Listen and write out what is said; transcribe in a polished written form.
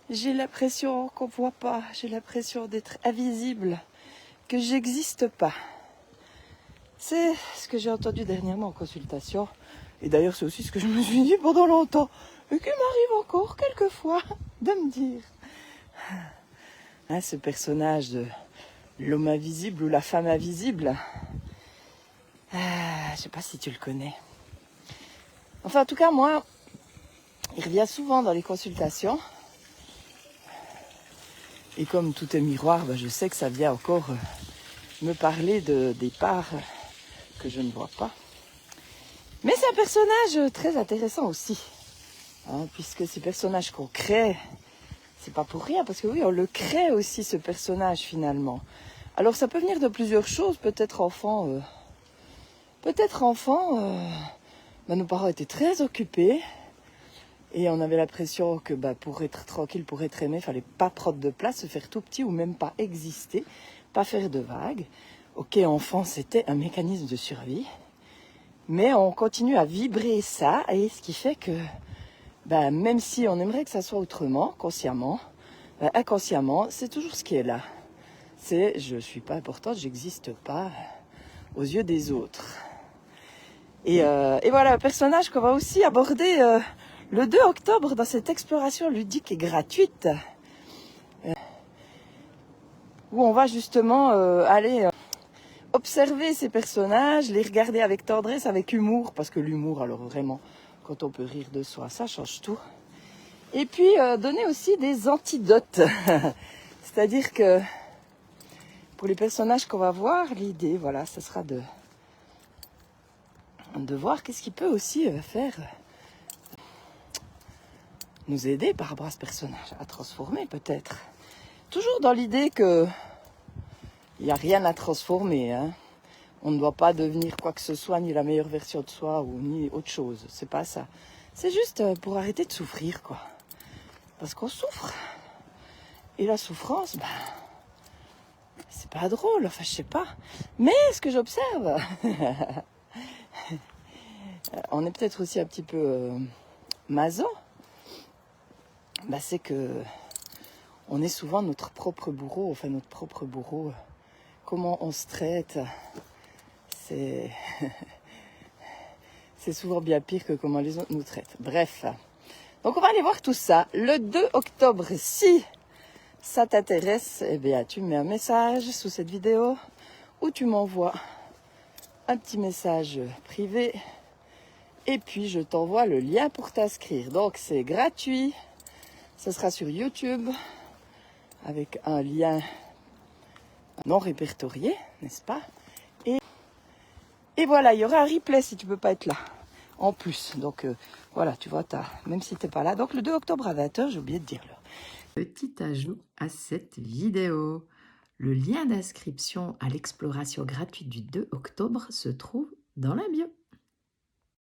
J'ai l'impression qu'on ne voit pas, j'ai l'impression d'être invisible, que j'existe pas. C'est ce que j'ai entendu dernièrement en consultation. Et d'ailleurs, c'est aussi ce que je me suis dit pendant longtemps. Et qui m'arrive encore quelquefois de me dire. Hein, ce personnage de l'homme invisible ou la femme invisible. Je sais pas si tu le connais. Enfin, en tout cas, moi, il revient souvent dans les consultations. Et comme tout est miroir, je sais que ça vient encore me parler des parts que je ne vois pas. Mais c'est un personnage très intéressant aussi. Hein, puisque ces personnages qu'on crée, c'est pas pour rien. Parce que oui, on le crée aussi, ce personnage, finalement. Alors, ça peut venir de plusieurs choses. Peut-être enfant... nos parents étaient très occupés. Et on avait l'impression que pour être tranquille, pour être aimé, il fallait pas prendre de place, se faire tout petit ou même pas exister, pas faire de vagues. Ok, enfant, c'était un mécanisme de survie. Mais on continue à vibrer ça, et ce qui fait que même si on aimerait que ça soit autrement, consciemment, inconsciemment, c'est toujours ce qui est là. C'est je suis pas importante, j'existe pas aux yeux des autres. Et voilà, un personnage qu'on va aussi aborder le 2 octobre dans cette exploration ludique et gratuite où on va justement aller observer ces personnages, les regarder avec tendresse, avec humour, parce que l'humour, alors vraiment, quand on peut rire de soi, ça change tout. Et puis donner aussi des antidotes. C'est-à-dire que pour les personnages qu'on va voir, l'idée, voilà, ce sera de voir qu'est-ce qui peut aussi faire nous aider par rapport à ce personnage, à transformer peut-être. Toujours dans l'idée que il n'y a rien à transformer. Hein. On ne doit pas devenir quoi que ce soit, ni la meilleure version de soi, ou ni autre chose. C'est pas ça. C'est juste pour arrêter de souffrir, quoi. Parce qu'on souffre. Et la souffrance, c'est pas drôle, enfin je sais pas. Mais ce que j'observe, on est peut-être aussi un petit peu maso, c'est que on est souvent notre propre bourreau, comment on se traite, c'est souvent bien pire que comment les autres nous traitent. Bref, donc on va aller voir tout ça le 2 octobre. Si ça t'intéresse, tu me mets un message sous cette vidéo ou tu m'envoies un petit message privé et puis je t'envoie le lien pour t'inscrire. Donc c'est gratuit, ce sera sur YouTube avec un lien non répertorié, n'est-ce pas? Et voilà, il y aura un replay si tu peux pas être là, en plus. Donc voilà, tu vois, même si tu n'es pas là. Donc le 2 octobre à 20h, j'ai oublié de dire l'heure. Petit ajout à cette vidéo. Le lien d'inscription à l'exploration gratuite du 2 octobre se trouve dans la bio.